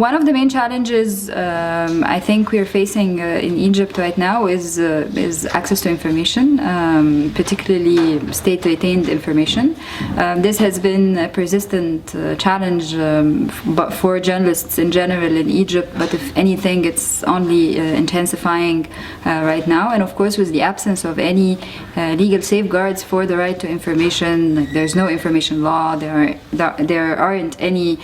one of the main challenges I think we're facing in Egypt right now is access to information, particularly state-retained information. This has been a persistent challenge but for journalists in general in Egypt, but if anything it's only intensifying right now. And of course, with the absence of any legal safeguards for the right to information, like there's no information law, there aren't any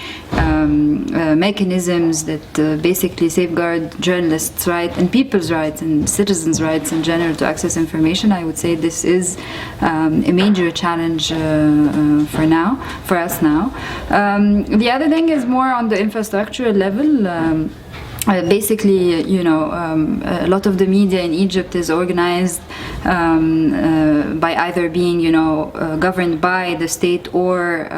mechanisms that basically safeguard journalists' rights and people's rights and citizens' rights in general to access information. I would say this is a major challenge for us now. The other thing is more on the infrastructural level. Basically, you know, a lot of the media in Egypt is organized by either being, you know, governed by the state or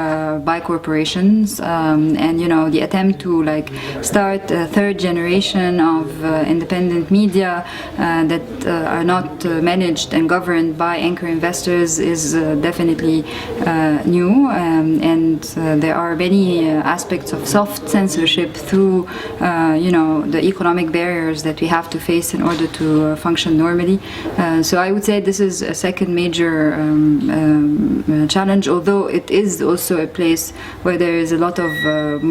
by corporations, and you know, the attempt to like start a third generation of independent media that are not managed and governed by anchor investors is definitely new, and there are many aspects of soft censorship through, you know, the economic barriers that we have to face in order to function normally. So I would say this is a second major challenge, although it is also a place where there is a lot of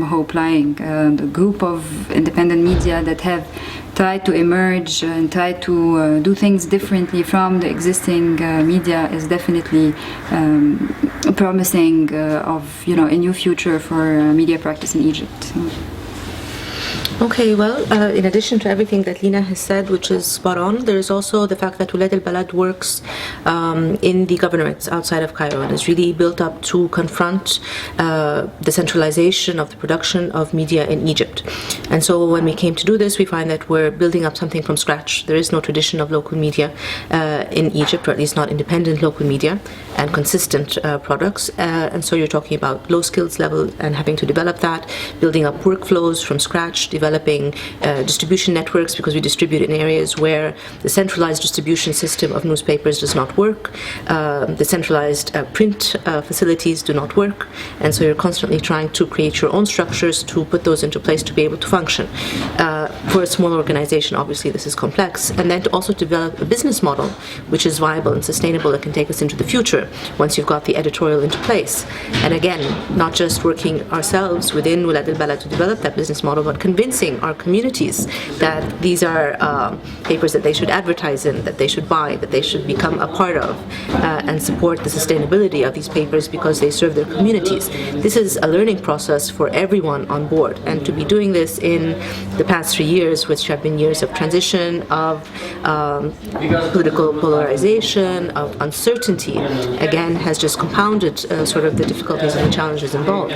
hope lying. The group of independent media that have tried to emerge and try to do things differently from the existing media is definitely promising of, you know, a new future for media practice in Egypt. Okay, well, in addition to everything that Lina has said, which is spot on, there is also the fact that Welad el Balad works in the governorates outside of Cairo and is really built up to confront the centralization of the production of media in Egypt. And so when we came to do this, we find that we're building up something from scratch. There is no tradition of local media in Egypt, or at least not independent local media and consistent products. And so you're talking about low skills level and having to develop that, building up workflows from scratch, developing distribution networks, because we distribute in areas where the centralized distribution system of newspapers does not work, the centralized print facilities do not work, and so you're constantly trying to create your own structures to put those into place to be able to function. For a small organization, obviously this is complex, and then to also develop a business model which is viable and sustainable that can take us into the future once you've got the editorial into place. And again, not just working ourselves within Welad el Balad to develop that business model, but convincing our communities that these are papers that they should advertise in, that they should buy, that they should become a part of, and support the sustainability of these papers because they serve their communities. This is a learning process for everyone on board, and to be doing this in the past 3 years, which have been years of transition, of political polarization, of uncertainty, again has just compounded sort of the difficulties and the challenges involved.